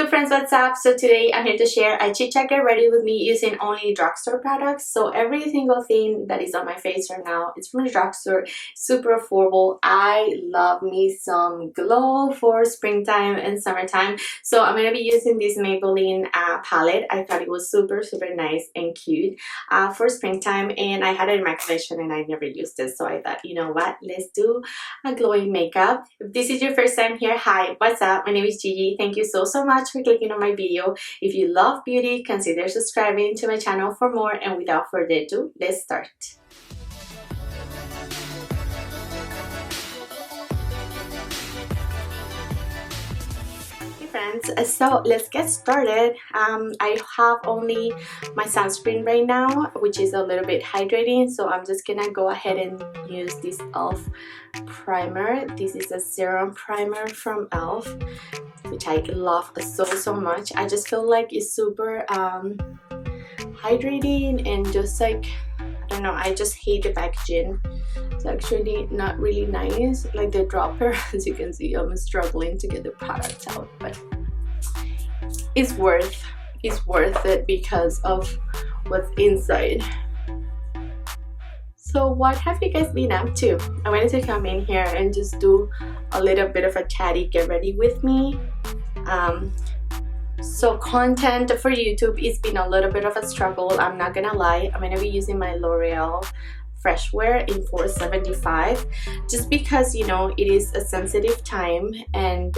friends, what's up? So today I'm here to share a chit chat get ready with me using only drugstore products. So every single thing that is on my face right now is from the drugstore, super affordable. I love me some glow for springtime and summertime. So I'm gonna be using this Maybelline palette. I thought it was super nice and cute for springtime, and I had it in my collection and I never used it. So I thought, you know what, let's do a glowing makeup. If this is your first time here, hi, what's up? My name is Gigi. Thank you so much for clicking on my video. If you love beauty, consider subscribing to my channel for more, and without further ado, let's start. Hey friends, so let's get started. I have only my sunscreen right now, which is a little bit hydrating, so I'm just gonna go ahead and use this e.l.f. primer. This is a serum primer from e.l.f., which I love so much. I just feel like it's super hydrating and just like, I don't know, I just hate the packaging. It's actually not really nice, like the dropper. As you can see, I'm struggling to get the product out, but it's worth it because of what's inside. So what have you guys been up to? I wanted to come in here and just do a little bit of a chatty get ready with me. So content for YouTube, it's been a little bit of a struggle, I'm not gonna lie. I'm gonna be using my Loreal Fresh Wear in 475 just because, you know, it is a sensitive time, and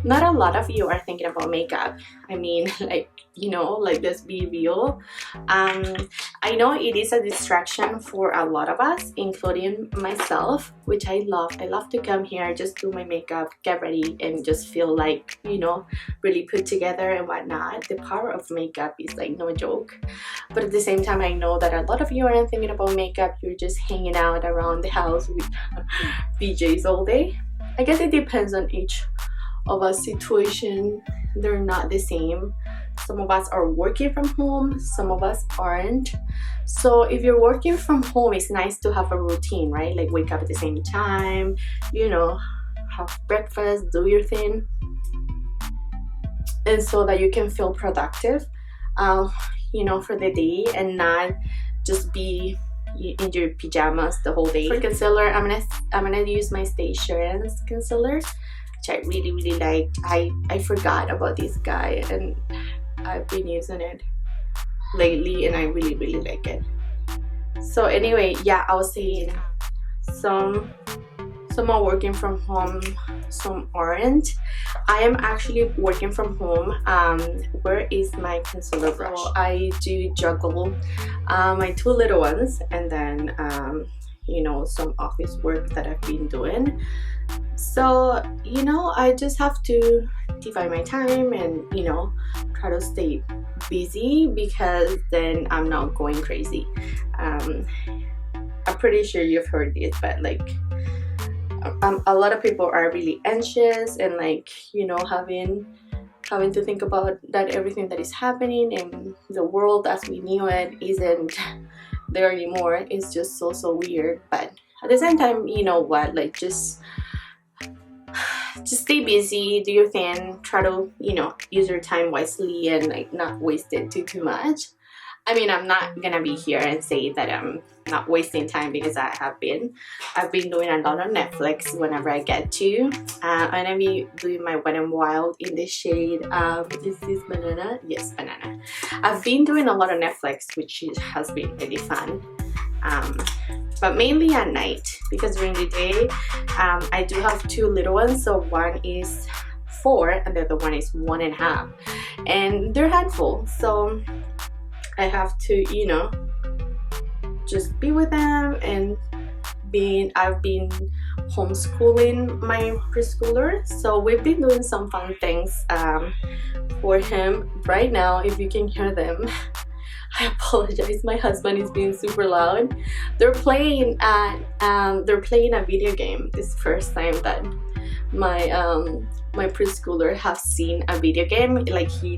not a lot of you are thinking about makeup. I mean, like, you know, like, let's be real. I know it is a distraction for a lot of us, including myself, which I love. I love to come here, just do my makeup, get ready, and just feel like, you know, really put together and whatnot. The power of makeup is like no joke. But at the same time, I know that a lot of you aren't thinking about makeup. You're just hanging out around the house with PJs all day. I guess it depends on each of us situation. They're not the same. Some of us are working from home, some of us aren't. So if you're working from home, it's nice to have a routine, right? Like wake up at the same time, you know, have breakfast, do your thing, and so that you can feel productive, you know, for the day, and not just be in your pajamas the whole day. For concealer, I'm gonna use my Staysurance concealer, which I really like. I forgot about this guy, and I've been using it lately, and I really like it. So anyway, yeah, I was saying some are working from home, some aren't. I am actually working from home. Where is my concealer brush? So I do juggle my two little ones, and then you know, some office work that I've been doing. So, you know, I just have to divide my time and, you know, try to stay busy, because then I'm not going crazy. I'm pretty sure you've heard this, but like a lot of people are really anxious and, like, you know, having to think about that everything that is happening in the world as we knew it isn't there anymore. It's just so weird. But at the same time, you know what, like, just stay busy, do your thing, try to, you know, use your time wisely and like not waste it too much. I mean, I'm not gonna be here and say that I'm not wasting time, because I've been doing a lot of Netflix whenever I get to. I'm gonna be doing my Wet n Wild in the shade, is this banana? Yes, banana. I've been doing a lot of Netflix, which has been really fun, but mainly at night, because during the day I do have two little ones. So one is 4 and the other one is 1.5, and they're a handful, so I have to, you know, just be with them. And I've been homeschooling my preschooler, so we've been doing some fun things for him. Right now, if you can hear them, I apologize, my husband is being super loud. They're playing a video game. This is the first time that my preschooler have seen a video game. Like, he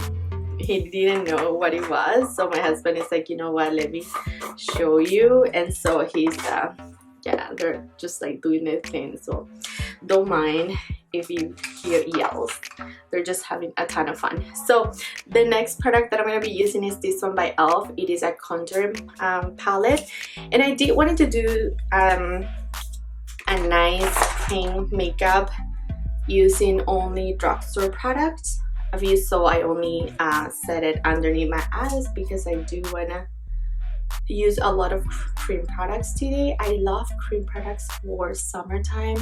didn't know what it was, so my husband is like, you know what, let me show you. And so he's yeah, they're just like doing their thing, so don't mind if you hear yells. They're just having a ton of fun. So the next product that I'm going to be using is this one by e.l.f. It is a contour palette, and I did wanted to do a nice cream makeup using only drugstore products. If you saw, I only set it underneath my eyes because I do want to use a lot of cream products today. I love cream products for summertime.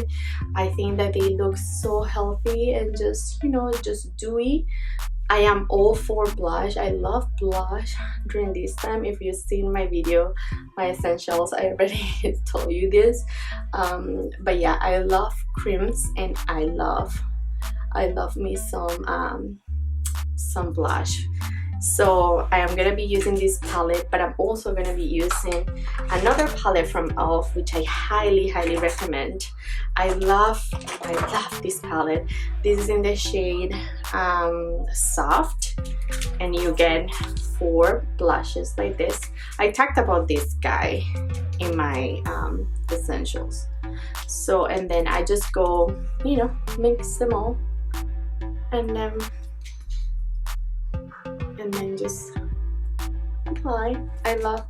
I think that they look so healthy and just, you know, just dewy. I am all for blush. I love blush during this time. If you've seen my video, my essentials, I already told you this. But yeah, I love creams, and I love me some blush. So I am gonna be using this palette, but I'm also gonna be using another palette from e.l.f. which I highly recommend. I love this palette. This is in the shade Soft, and you get 4 blushes like this. I talked about this guy in my essentials. So, and then I just go, you know, mix them all, and then just apply. I love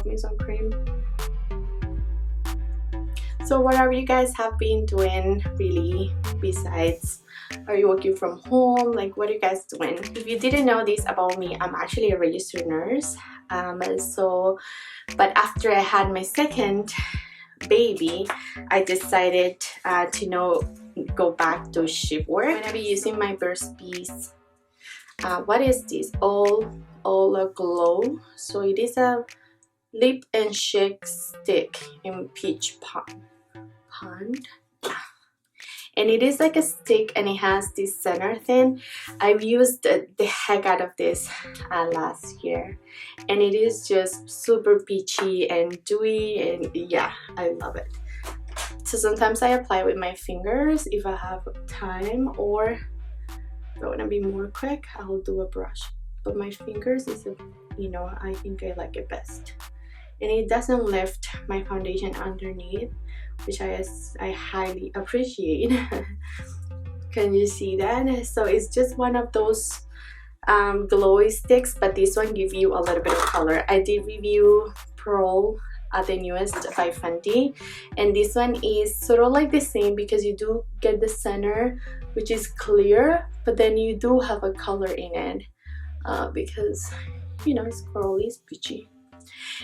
me some cream. So whatever you guys have been doing really, besides, are you working from home? Like, what are you guys doing? If you didn't know this about me, I'm actually a registered nurse. But after I had my second baby, I decided to go back to shift work. I'm gonna be using my Burts Bees. What is this? All aglow. So it is a lip and shake stick in peach pond. And it is like a stick, and it has this center thing. I've used the heck out of this last year, and it is just super peachy and dewy, and yeah, I love it. So sometimes I apply with my fingers if I have time, or if I want to be more quick, I'll do a brush. But my fingers is, you know, I think I like it best. And it doesn't lift my foundation underneath, which I highly appreciate. Can you see that? So it's just one of those glowy sticks, but this one gives you a little bit of color. I did review Puurl at the newest by Fenty, and this one is sort of like the same because you do get the center, which is clear, but then you do have a color in it because, you know, it's corally, it's peachy.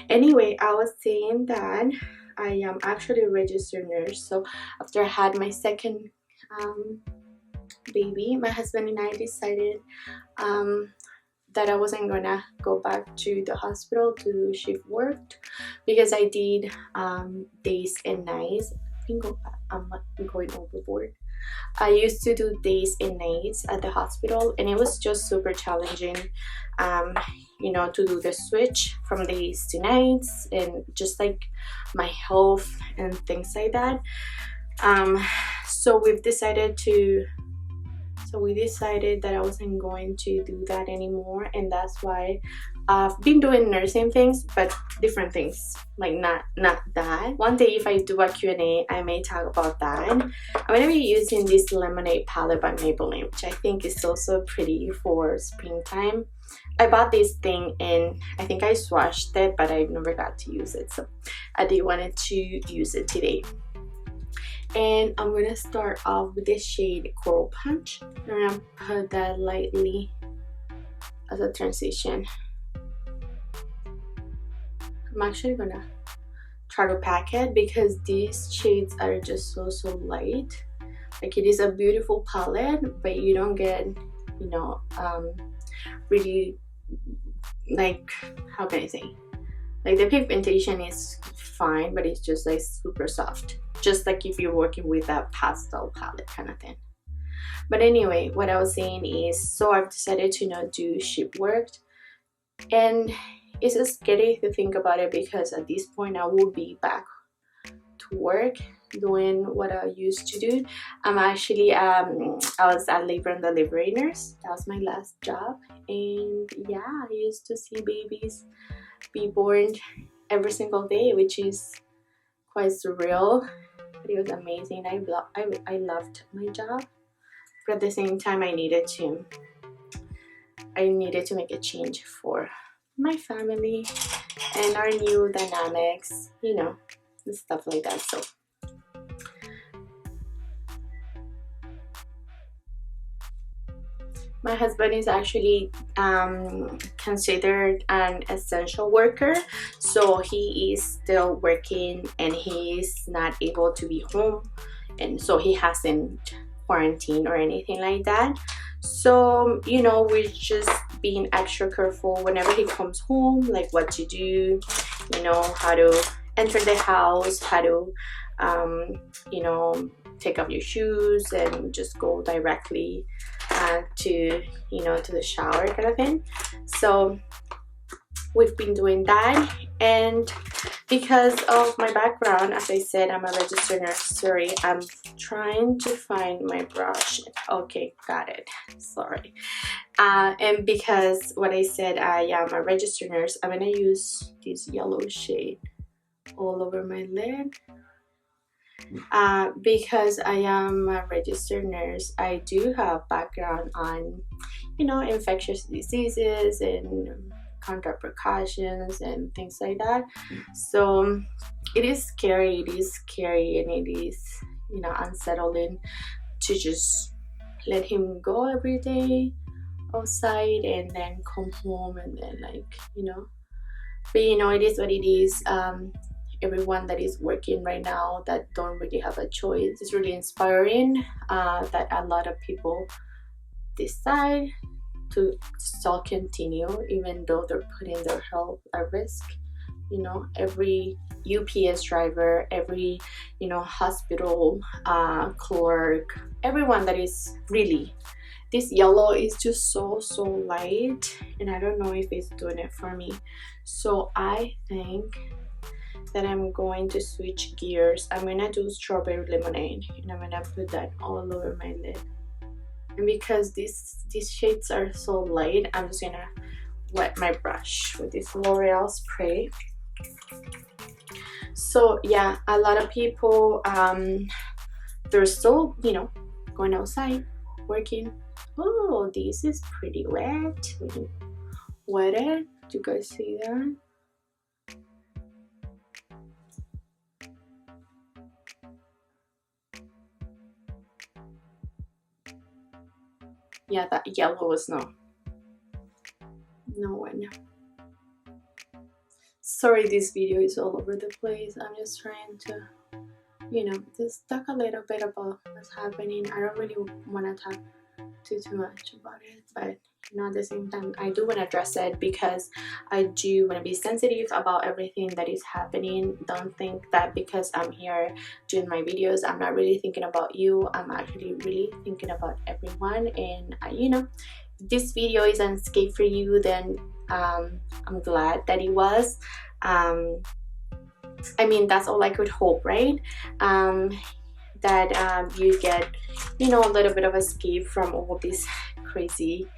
Anyway, I was saying that I am actually a registered nurse. So after I had my second baby, my husband and I decided that I wasn't gonna go back to the hospital to do shift work because I did days and nights. I think I'm not going overboard. I used to do days and nights at the hospital, and it was just super challenging, you know, to do the switch from days to nights, and just like my health and things like that. So we decided that I wasn't going to do that anymore, and that's why I've been doing nursing things, but different things, like not that. One day if I do a Q&A, I may talk about that. I'm going to be using this Lemonade palette by Maybelline, which I think is also pretty for springtime. I bought this thing and I think I swatched it, but I never got to use it, so I did wanted to use it today. And I'm gonna start off with the shade Coral Punch. I'm gonna put that lightly as a transition. I'm actually gonna try to pack it because these shades are just so light. Like, it is a beautiful palette, but you don't get, you know, really, like, how can I say, like, the pigmentation is fine, but it's just like super soft, just like if you're working with a pastel palette kind of thing. But anyway, what I was saying is, so I've decided to not do shift work, and it's just scary to think about it because at this point I will be back to work doing what I used to do. I'm actually I was a labor and delivery nurse. That was my last job, and yeah, I used to see babies be born every single day, which is quite surreal. but it was amazing. I loved my job, but at the same time I needed to make a change for my family and our new dynamics, you know, and stuff like that. So my husband is actually considered an essential worker, so he is still working and he's not able to be home, and so he hasn't quarantined or anything like that. So, you know, we're just being extra careful whenever he comes home, like what to do, you know, how to enter the house, how to you know, take off your shoes and just go directly to, you know, to the shower kind of thing. So we've been doing that, and because of my background, as I said, I'm a registered nurse. Sorry, I'm trying to find my brush. Okay, got it. Sorry. And because what I said, I am a registered nurse, I'm gonna use this yellow shade all over my lid. Because I am a registered nurse, I do have background on, you know, infectious diseases and contact precautions and things like that. So it is scary, and it is, you know, unsettling to just let him go every day outside and then come home and then, like, you know, but you know, it is what it is. Everyone that is working right now that don't really have a choice, it's really inspiring that a lot of people decide to still continue even though they're putting their health at risk. You know, every UPS driver, every, you know, hospital clerk, everyone that is really, this yellow is just so light, and I don't know if it's doing it for me. So I think that I'm going to switch gears. I'm gonna do strawberry lemonade, and I'm gonna put that all over my lid. And because these shades are so light, I'm just gonna wet my brush with this Loreal spray. So yeah, a lot of people they're still, you know, going outside working. Oh, this is pretty wet. Wet it. Do you guys see that? Yeah, that yellow was no one. Sorry, this video is all over the place. I'm just trying to, you know, just talk a little bit about what's happening. I don't really want to talk too much about it, but you know, at the same time, I do want to address it because I do want to be sensitive about everything that is happening. Don't think that because I'm here doing my videos, I'm not really thinking about you. I'm actually really thinking about everyone, and you know, if this video is an escape for you, then I'm glad that it was. I mean, that's all I could hope, right? That you get, you know, a little bit of escape from all this craziness.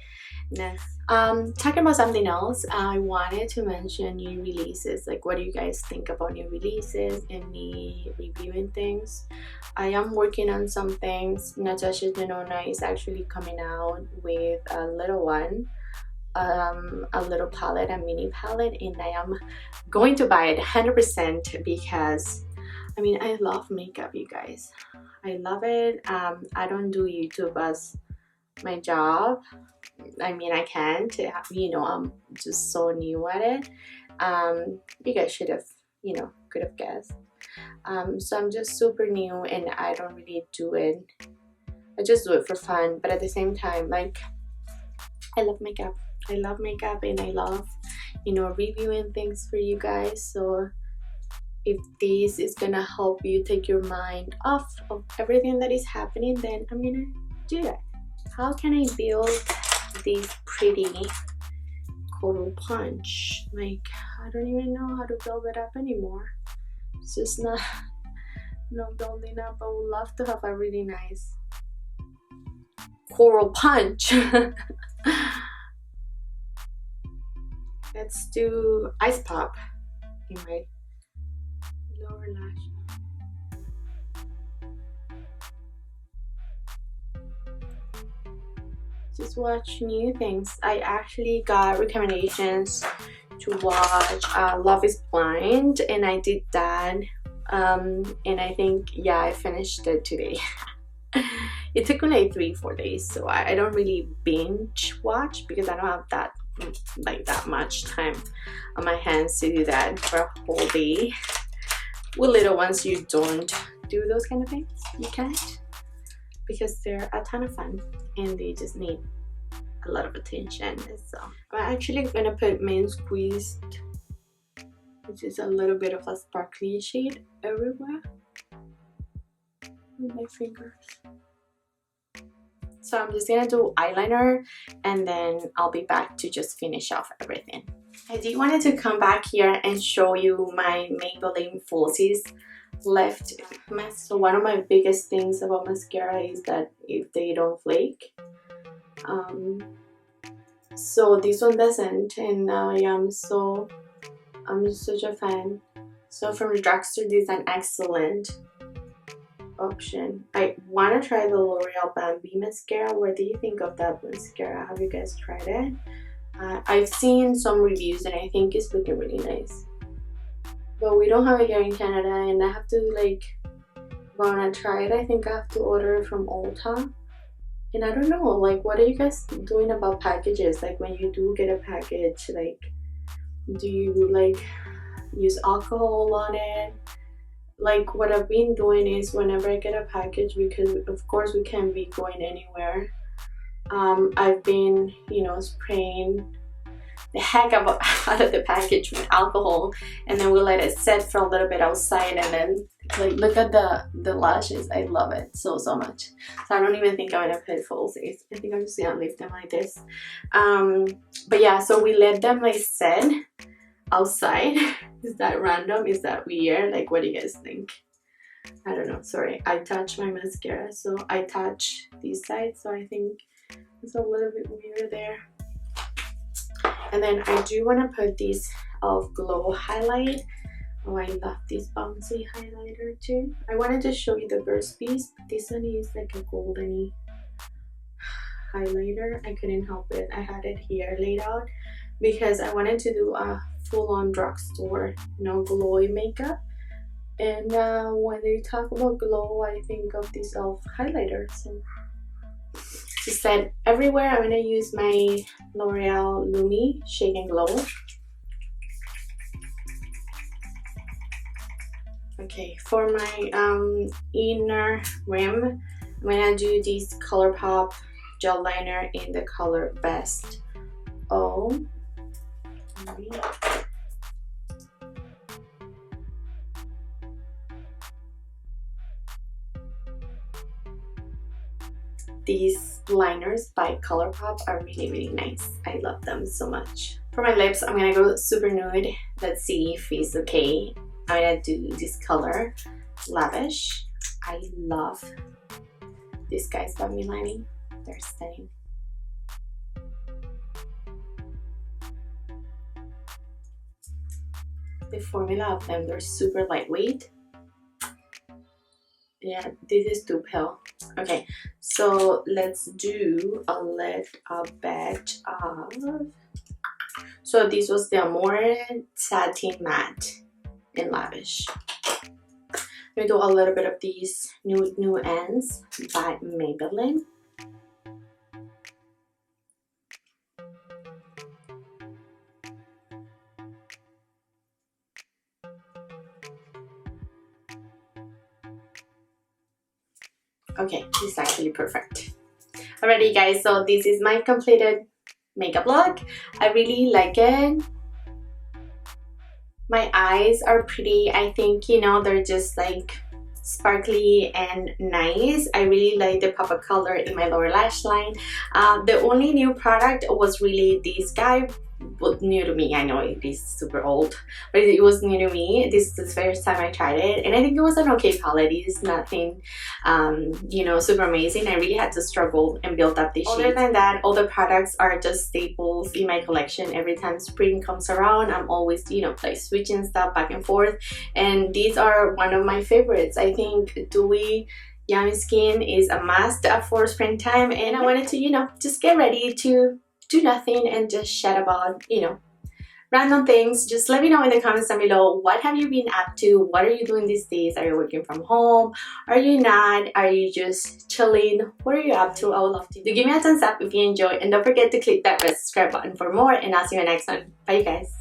Talking about something else, I wanted to mention new releases. Like, what do you guys think about new releases and me reviewing things? I am working on some things. Natasha Denona is actually coming out with a little one, a little palette, a mini palette, and I am going to buy it 100% because I mean, I love makeup, you guys. I love it. I don't do YouTube as my job. I mean, I can't, you know, I'm just so new at it. You guys should have, you know, could have guessed. So I'm just super new and I don't really do it. I just do it for fun, but at the same time, like, I love makeup. I love makeup and I love, you know, reviewing things for you guys. So if this is gonna help you take your mind off of everything that is happening, then I'm gonna do that. How can I build this pretty coral punch? Like, I don't even know how to build it up anymore. It's just not building up. I would love to have a really nice coral punch. Let's do ice pop in my lower lash. just watch new things. I actually got recommendations to watch Love is Blind, and I did that, and I think, yeah, I finished it today. It took me like 3-4 days, so I don't really binge watch because I don't have that much time on my hands to do that for a whole day. With little ones, you don't do those kind of things. You can't, because they're a ton of fun and they just need a lot of attention. So I'm actually gonna put Mint Squeezed, which is a little bit of a sparkly shade, everywhere with my fingers. So I'm just gonna do eyeliner, and then I'll be back to just finish off everything. I did wanted to come back here and show you my Maybelline falsies left mess. So one of my biggest things about mascara is that if they don't flake. So this one doesn't, and now I'm such a fan. So from the Drugstore, this is an excellent option. I want to try the L'Oreal Bambi mascara. What do you think of that mascara? Have you guys tried it? I've seen some reviews and I think it's looking really nice, but we don't have it here in Canada, and I have to like wanna try it. I think I have to order it from Ulta, and I don't know, like, what are you guys doing about packages? Like, when you do get a package, like, do you like use alcohol on it? Like, what I've been doing is whenever I get a package, because of course we can't be going anywhere, I've been, you know, spraying the heck out of the package with alcohol, and then we'll let it set for a little bit outside, and then like, look at the lashes. I love it so much. So I don't even think I'm gonna put falsies. I think I'm just gonna leave them like this. But yeah, so we let them like set outside. Is that random? Is that weird? Like, what do you guys think? I don't know. Sorry, I touch my mascara, so I touch this side, so I think it's a little bit weird there. And then I do want to put this Glow highlight. Oh, I love this bouncy highlighter too. I wanted to show you the Burts Bees, but this one is like a goldeny highlighter. I couldn't help it. I had it here laid out because I wanted to do a full-on Drugstore, you know, glowy makeup. And when they talk about glow, I think of this e.l.f. highlighter. So to set everywhere, I'm gonna use my L'Oreal Lumi Shake and Glow. Okay, for my inner rim, I'm gonna do this ColourPop gel liner in the color Best O. These liners by ColourPop are really nice. I love them so much. For my lips, I'm gonna go super nude. Let's see if it's okay. I'm gonna do this color, Lavish. I love these guys by Milani. They're stunning. The formula of them, they're super lightweight. Yeah, this is too pale. Okay, so let's do a little bit of... So this was the Amore Satin Matte in Lavish. I'm gonna do a little bit of these New Ends by Maybelline. Okay, this is actually perfect. Alrighty guys, so this is my completed makeup look. I really like it. My eyes are pretty. I think, you know, they're just like sparkly and nice. I really like the pop of color in my lower lash line. The only new product was really this guy. Well, new to me. I know it is super old, but it was new to me. This is the first time I tried it, and I think it was an okay quality. It's nothing you know, super amazing. I really had to struggle and build up the shades. Other than that, all the products are just staples in my collection. Every time spring comes around, I'm always, you know, like switching stuff back and forth, and these are one of my favorites. I think Dewy Yummy Skin is a must for springtime, and I wanted to, you know, just get ready to do nothing and just chat about, you know, random things. Just let me know in the comments down below, what have you been up to? What are you doing these days? Are you working from home? Are you not? Are you just chilling? What are you up to? I would love to give me a thumbs up if you enjoy, and don't forget to click that red subscribe button for more, and I'll see you in the next one. Bye, you guys.